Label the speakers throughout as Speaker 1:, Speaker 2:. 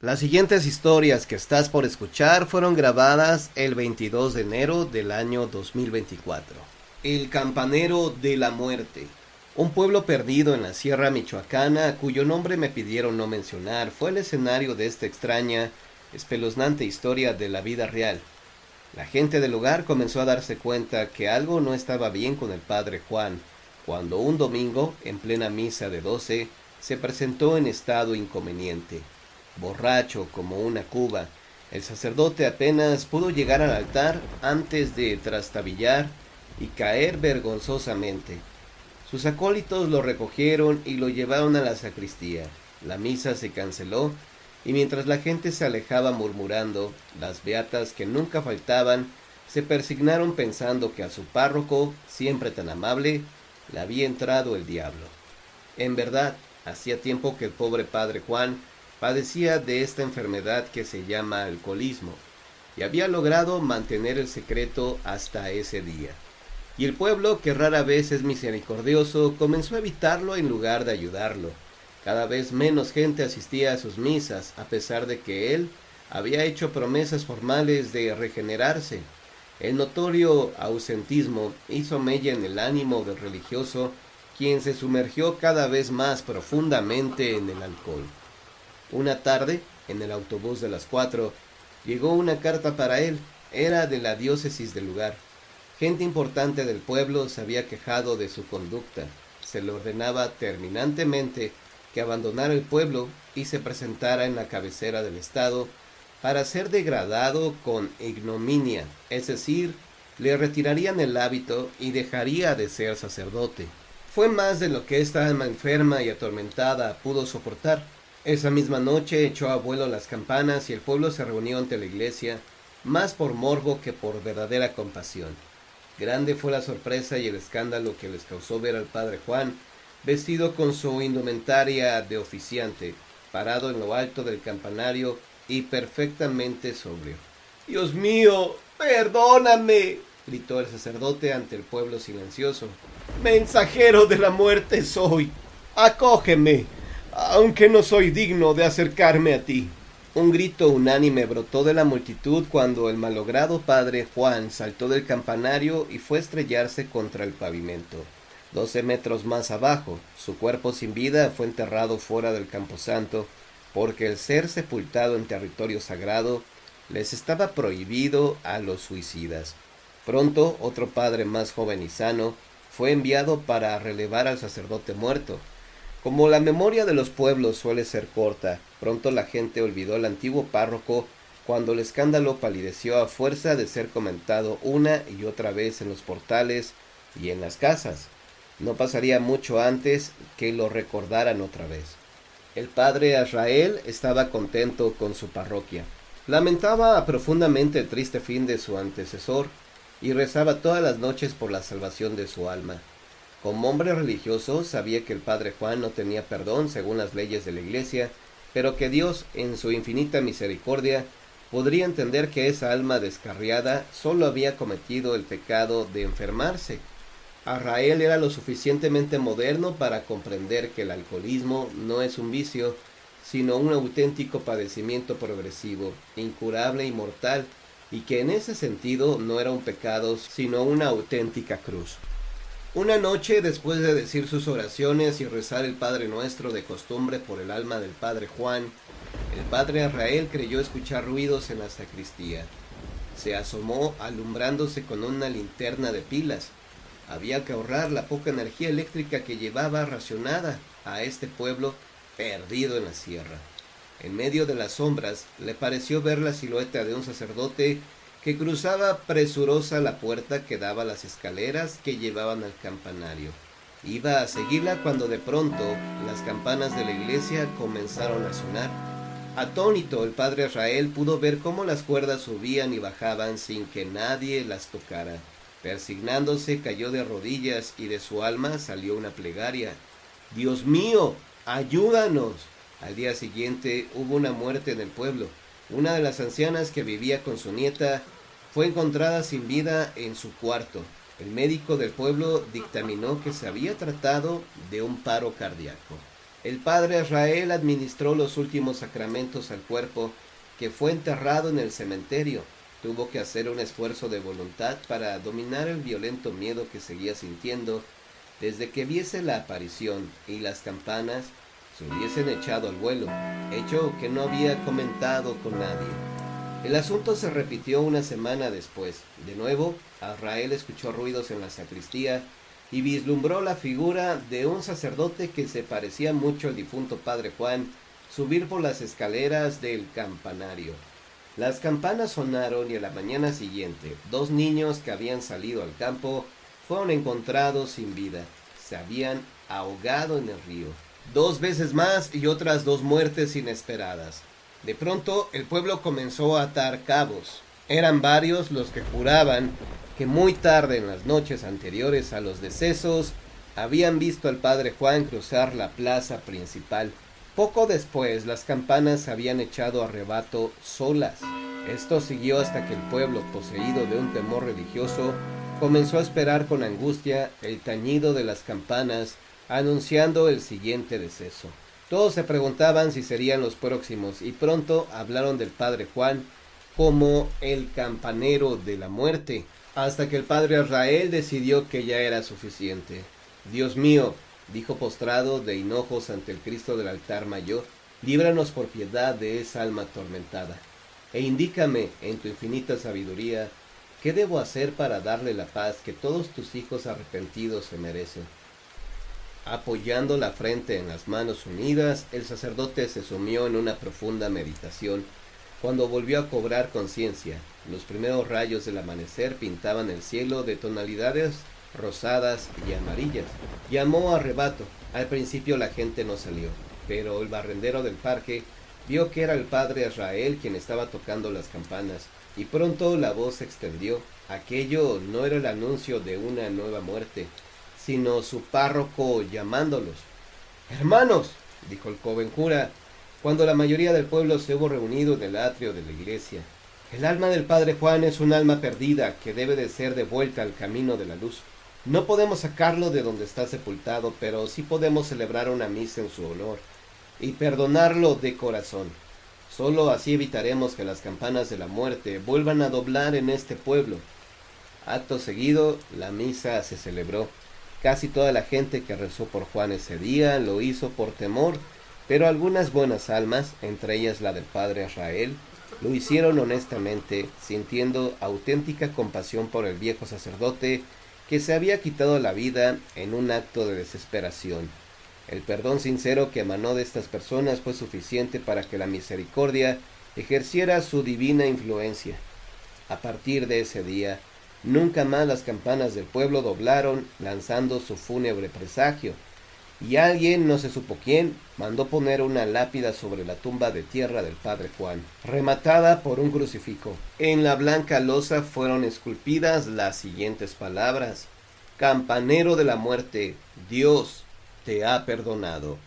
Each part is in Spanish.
Speaker 1: Las siguientes historias que estás por escuchar fueron grabadas el 22 de enero del año 2024. El Campanero de la Muerte. Un pueblo perdido en la Sierra Michoacana, cuyo nombre me pidieron no mencionar, fue el escenario de esta extraña, espeluznante historia de la vida real. La gente del lugar comenzó a darse cuenta que algo no estaba bien con el padre Juan, cuando un domingo, en plena misa de 12, se presentó en estado inconveniente. Borracho como una cuba, el sacerdote apenas pudo llegar al altar antes de trastabillar y caer vergonzosamente. Sus acólitos lo recogieron y lo llevaron a la sacristía. La misa se canceló y mientras la gente se alejaba murmurando, las beatas que nunca faltaban se persignaron pensando que a su párroco, siempre tan amable, le había entrado el diablo. En verdad, hacía tiempo que el pobre padre Juan padecía de esta enfermedad que se llama alcoholismo, y había logrado mantener el secreto hasta ese día. Y el pueblo, que rara vez es misericordioso, comenzó a evitarlo en lugar de ayudarlo. Cada vez menos gente asistía a sus misas, a pesar de que él había hecho promesas formales de regenerarse. El notorio ausentismo hizo mella en el ánimo del religioso, quien se sumergió cada vez más profundamente en el alcohol. Una tarde, en el autobús de las 4, llegó una carta para él. Era de la diócesis del lugar. Gente importante del pueblo se había quejado de su conducta. Se le ordenaba terminantemente que abandonara el pueblo y se presentara en la cabecera del estado para ser degradado con ignominia, es decir, le retirarían el hábito y dejaría de ser sacerdote. Fue más de lo que esta alma enferma y atormentada pudo soportar. Esa misma noche echó a vuelo las campanas y el pueblo se reunió ante la iglesia, más por morbo que por verdadera compasión. Grande fue la sorpresa y el escándalo que les causó ver al padre Juan, vestido con su indumentaria de oficiante, parado en lo alto del campanario y perfectamente sobrio. «¡Dios mío, perdóname!», gritó el sacerdote ante el pueblo silencioso. «Mensajero de la muerte soy. Acógeme, aunque no soy digno de acercarme a ti». Un grito unánime brotó de la multitud cuando el malogrado padre Juan saltó del campanario y fue a estrellarse contra el pavimento. 12 metros más abajo, su cuerpo sin vida fue enterrado fuera del camposanto, porque el ser sepultado en territorio sagrado les estaba prohibido a los suicidas. Pronto, otro padre más joven y sano fue enviado para relevar al sacerdote muerto. Como la memoria de los pueblos suele ser corta, pronto la gente olvidó al antiguo párroco cuando el escándalo palideció a fuerza de ser comentado una y otra vez en los portales y en las casas. No pasaría mucho antes que lo recordaran otra vez. El padre Azrael estaba contento con su parroquia. Lamentaba profundamente el triste fin de su antecesor y rezaba todas las noches por la salvación de su alma. Como hombre religioso, sabía que el padre Juan no tenía perdón según las leyes de la iglesia, pero que Dios, en su infinita misericordia, podría entender que esa alma descarriada solo había cometido el pecado de enfermarse. Azrael era lo suficientemente moderno para comprender que el alcoholismo no es un vicio, sino un auténtico padecimiento progresivo, incurable y mortal, y que en ese sentido no era un pecado, sino una auténtica cruz. Una noche, después de decir sus oraciones y rezar el Padre Nuestro de costumbre por el alma del padre Juan, el padre Azrael creyó escuchar ruidos en la sacristía. Se asomó alumbrándose con una linterna de pilas. Había que ahorrar la poca energía eléctrica que llevaba racionada a este pueblo perdido en la sierra. En medio de las sombras le pareció ver la silueta de un sacerdote que cruzaba presurosa la puerta que daba a las escaleras que llevaban al campanario. Iba a seguirla cuando de pronto las campanas de la iglesia comenzaron a sonar. Atónito, el padre Azrael pudo ver cómo las cuerdas subían y bajaban sin que nadie las tocara. Persignándose, cayó de rodillas y de su alma salió una plegaria. «¡Dios mío, ayúdanos!». Al día siguiente hubo una muerte en el pueblo. Una de las ancianas que vivía con su nieta fue encontrada sin vida en su cuarto. El médico del pueblo dictaminó que se había tratado de un paro cardíaco. El padre Israel administró los últimos sacramentos al cuerpo que fue enterrado en el cementerio. Tuvo que hacer un esfuerzo de voluntad para dominar el violento miedo que seguía sintiendo desde que viese la aparición y las campanas se hubiesen echado al vuelo, hecho que no había comentado con nadie. El asunto se repitió una semana después. De nuevo, Israel escuchó ruidos en la sacristía y vislumbró la figura de un sacerdote que se parecía mucho al difunto padre Juan subir por las escaleras del campanario. Las campanas sonaron y a la mañana siguiente, 2 niños que habían salido al campo fueron encontrados sin vida. Se habían ahogado en el río. 2 veces más y otras 2 muertes inesperadas. De pronto el pueblo comenzó a atar cabos. Eran varios los que juraban que muy tarde en las noches anteriores a los decesos habían visto al padre Juan cruzar la plaza principal. Poco después las campanas se habían echado a rebato solas. Esto siguió hasta que el pueblo, poseído de un temor religioso, comenzó a esperar con angustia el tañido de las campanas anunciando el siguiente deceso. Todos se preguntaban si serían los próximos y pronto hablaron del padre Juan como el campanero de la muerte, hasta que el padre Israel decidió que ya era suficiente. Dios mío, dijo postrado de hinojos ante el Cristo del altar mayor, líbranos por piedad de esa alma atormentada, e indícame en tu infinita sabiduría qué debo hacer para darle la paz que todos tus hijos arrepentidos se merecen. Apoyando la frente en las manos unidas, el sacerdote se sumió en una profunda meditación. Cuando volvió a cobrar conciencia, los primeros rayos del amanecer pintaban el cielo de tonalidades rosadas y amarillas. Llamó a rebato. Al principio la gente no salió, pero el barrendero del parque vio que era el padre Israel quien estaba tocando las campanas, y pronto la voz se extendió. Aquello no era el anuncio de una nueva muerte, sino su párroco llamándolos. «Hermanos», dijo el joven cura, cuando la mayoría del pueblo se hubo reunido en el atrio de la iglesia, «el alma del padre Juan es un alma perdida que debe de ser devuelta al camino de la luz. No podemos sacarlo de donde está sepultado, pero sí podemos celebrar una misa en su honor y perdonarlo de corazón. Solo así evitaremos que las campanas de la muerte vuelvan a doblar en este pueblo». Acto seguido, la misa se celebró. Casi toda la gente que rezó por Juan ese día lo hizo por temor, pero algunas buenas almas, entre ellas la del padre Israel, lo hicieron honestamente, sintiendo auténtica compasión por el viejo sacerdote que se había quitado la vida en un acto de desesperación. El perdón sincero que emanó de estas personas fue suficiente para que la misericordia ejerciera su divina influencia. A partir de ese día, nunca más las campanas del pueblo doblaron, lanzando su fúnebre presagio, y alguien, no se supo quién, mandó poner una lápida sobre la tumba de tierra del padre Juan, rematada por un crucifijo. En la blanca losa fueron esculpidas las siguientes palabras: «Campanero de la muerte, Dios te ha perdonado».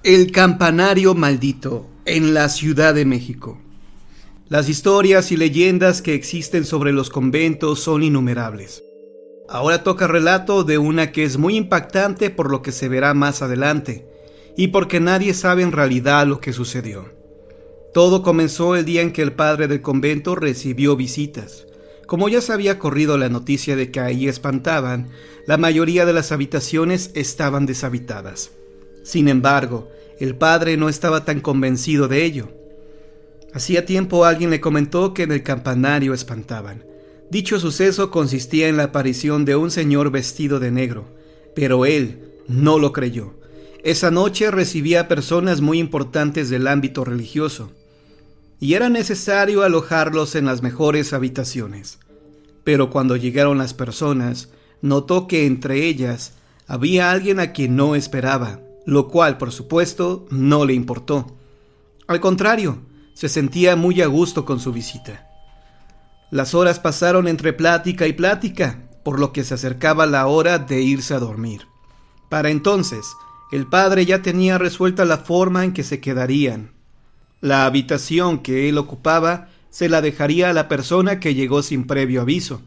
Speaker 2: El campanario maldito en la Ciudad de México. Las historias y leyendas que existen sobre los conventos son innumerables. Ahora toca relato de una que es muy impactante por lo que se verá más adelante, y porque nadie sabe en realidad lo que sucedió. Todo comenzó el día en que el padre del convento recibió visitas. Como ya se había corrido la noticia de que ahí espantaban, la mayoría de las habitaciones estaban deshabitadas. Sin embargo, el padre no estaba tan convencido de ello. Hacía tiempo alguien le comentó que en el campanario espantaban. Dicho suceso consistía en la aparición de un señor vestido de negro, pero él no lo creyó. Esa noche recibía a personas muy importantes del ámbito religioso, y era necesario alojarlos en las mejores habitaciones. Pero cuando llegaron las personas, notó que entre ellas había alguien a quien no esperaba, lo cual, por supuesto, no le importó. Al contrario, se sentía muy a gusto con su visita. Las horas pasaron entre plática y plática, por lo que se acercaba la hora de irse a dormir. Para entonces, el padre ya tenía resuelta la forma en que se quedarían. La habitación que él ocupaba se la dejaría a la persona que llegó sin previo aviso,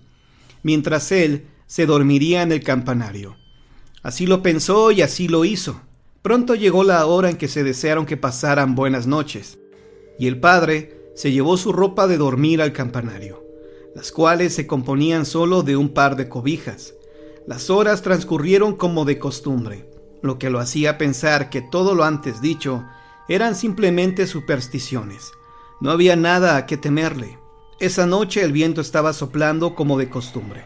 Speaker 2: mientras él se dormiría en el campanario. Así lo pensó y así lo hizo. Pronto llegó la hora en que se desearon que pasaran buenas noches, y el padre se llevó su ropa de dormir al campanario, las cuales se componían solo de un par de cobijas. Las horas transcurrieron como de costumbre, lo que lo hacía pensar que todo lo antes dicho eran simplemente supersticiones. No había nada a qué temerle. Esa noche el viento estaba soplando como de costumbre,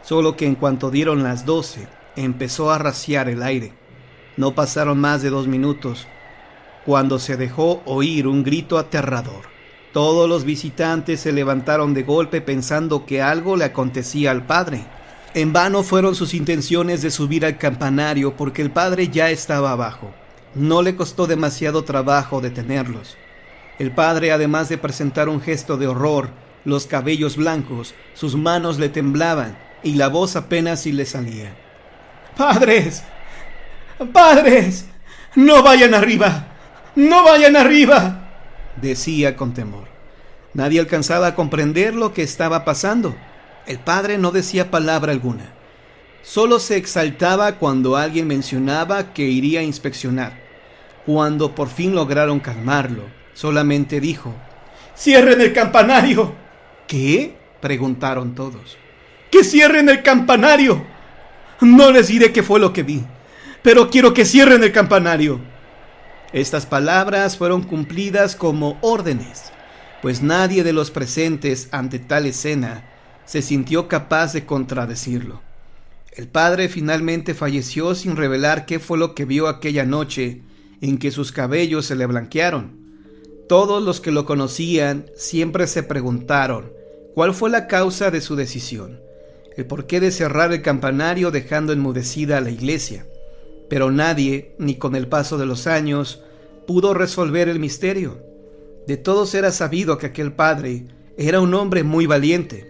Speaker 2: solo que en cuanto dieron las 12, empezó a rociar el aire. No pasaron más de 2 minutos cuando se dejó oír un grito aterrador. Todos los visitantes se levantaron de golpe pensando que algo le acontecía al padre. En vano fueron sus intenciones de subir al campanario porque el padre ya estaba abajo. No le costó demasiado trabajo detenerlos. El padre, además de presentar un gesto de horror, los cabellos blancos, sus manos le temblaban y la voz apenas si le salía. ¡Padres! ¡Padres! ¡No vayan arriba! ¡No vayan arriba!, decía con temor. Nadie alcanzaba a comprender lo que estaba pasando. El padre no decía palabra alguna. Solo se exaltaba cuando alguien mencionaba que iría a inspeccionar. Cuando por fin lograron calmarlo, solamente dijo: ¡Cierren el campanario! ¿Qué?, preguntaron todos. ¡Que cierren el campanario! No les diré qué fue lo que vi, pero quiero que cierren el campanario. Estas palabras fueron cumplidas como órdenes, pues nadie de los presentes ante tal escena se sintió capaz de contradecirlo. El padre finalmente falleció sin revelar qué fue lo que vio aquella noche en que sus cabellos se le blanquearon. Todos los que lo conocían siempre se preguntaron cuál fue la causa de su decisión, el porqué de cerrar el campanario dejando enmudecida a la iglesia. Pero nadie, ni con el paso de los años, pudo resolver el misterio. De todos era sabido que aquel padre era un hombre muy valiente,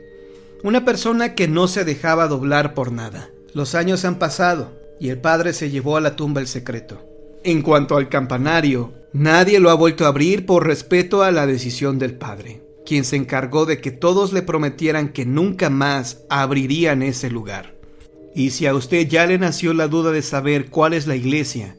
Speaker 2: una persona que no se dejaba doblar por nada. Los años han pasado y el padre se llevó a la tumba el secreto. En cuanto al campanario, nadie lo ha vuelto a abrir por respeto a la decisión del padre, quien se encargó de que todos le prometieran que nunca más abrirían ese lugar. Y si a usted ya le nació la duda de saber cuál es la iglesia,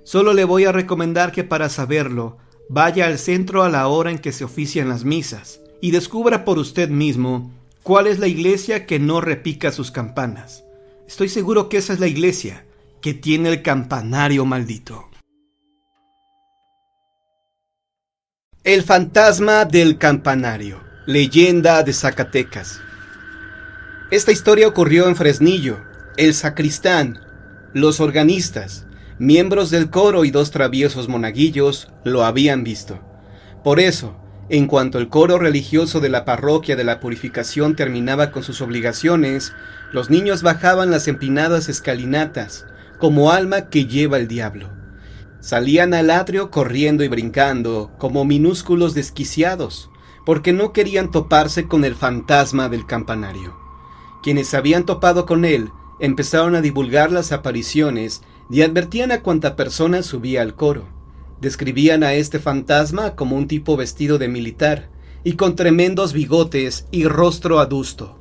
Speaker 2: solo le voy a recomendar que para saberlo, vaya al centro a la hora en que se ofician las misas y descubra por usted mismo cuál es la iglesia que no repica sus campanas. Estoy seguro que esa es la iglesia que tiene el campanario maldito. El fantasma del campanario, leyenda de Zacatecas. Esta historia ocurrió en Fresnillo. El sacristán, los organistas, miembros del coro y 2 traviesos monaguillos lo habían visto. Por eso, en cuanto el coro religioso de la parroquia de la Purificación terminaba con sus obligaciones, los niños bajaban las empinadas escalinatas, como alma que lleva el diablo. Salían al atrio corriendo y brincando, como minúsculos desquiciados, porque no querían toparse con el fantasma del campanario. Quienes habían topado con él empezaron a divulgar las apariciones y advertían a cuanta persona subía al coro. Describían a este fantasma como un tipo vestido de militar y con tremendos bigotes y rostro adusto.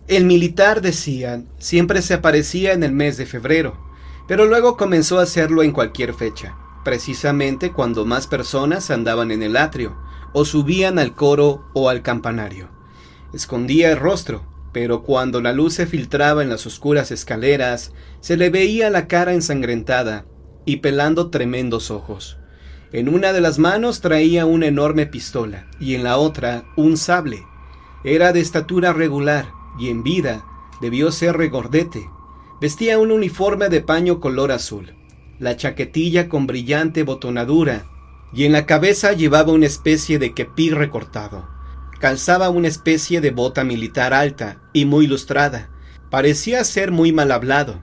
Speaker 2: El militar, decían, siempre se aparecía en el mes de febrero, pero luego comenzó a hacerlo en cualquier fecha, precisamente cuando más personas andaban en el atrio, o subían al coro o al campanario. Escondía el rostro, pero cuando la luz se filtraba en las oscuras escaleras, se le veía la cara ensangrentada y pelando tremendos ojos. En una de las manos traía una enorme pistola y en la otra un sable. Era de estatura regular y en vida debió ser regordete. Vestía un uniforme de paño color azul, la chaquetilla con brillante botonadura, y en la cabeza llevaba una especie de kepí recortado. Calzaba una especie de bota militar alta y muy lustrada. Parecía ser muy mal hablado.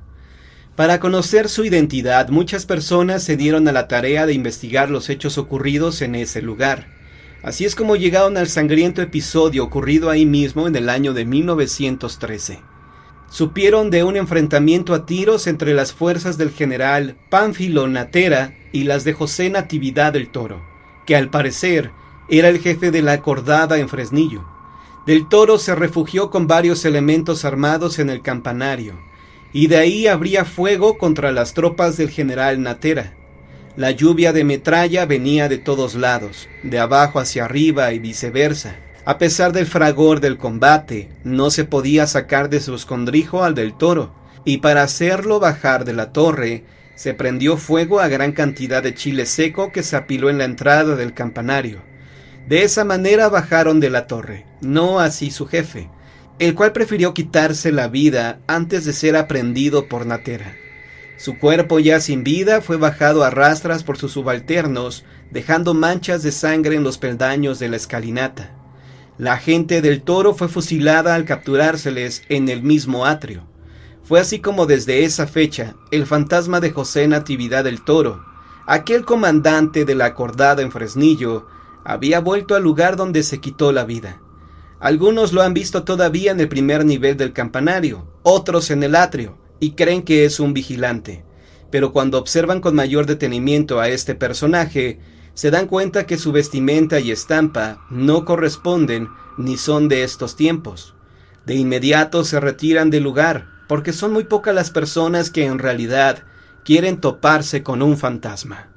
Speaker 2: Para conocer su identidad, muchas personas se dieron a la tarea de investigar los hechos ocurridos en ese lugar. Así es como llegaron al sangriento episodio ocurrido ahí mismo en el año de 1913. Supieron de un enfrentamiento a tiros entre las fuerzas del general Pánfilo Natera y las de José Natividad del Toro, que al parecer era el jefe de la cordada en Fresnillo. Del Toro se refugió con varios elementos armados en el campanario, y de ahí abría fuego contra las tropas del general Natera. La lluvia de metralla venía de todos lados, de abajo hacia arriba y viceversa. A pesar del fragor del combate, no se podía sacar de su escondrijo al del Toro, y para hacerlo bajar de la torre, se prendió fuego a gran cantidad de chile seco que se apiló en la entrada del campanario. De esa manera bajaron de la torre, no así su jefe, el cual prefirió quitarse la vida antes de ser aprehendido por Natera. Su cuerpo ya sin vida fue bajado a rastras por sus subalternos, dejando manchas de sangre en los peldaños de la escalinata. La gente del Toro fue fusilada al capturárseles en el mismo atrio. Fue así como desde esa fecha, el fantasma de José Natividad del Toro, aquel comandante de la cordada en Fresnillo, había vuelto al lugar donde se quitó la vida. Algunos lo han visto todavía en el primer nivel del campanario, otros en el atrio, y creen que es un vigilante. Pero cuando observan con mayor detenimiento a este personaje, se dan cuenta que su vestimenta y estampa no corresponden ni son de estos tiempos. De inmediato se retiran del lugar, porque son muy pocas las personas que en realidad quieren toparse con un fantasma.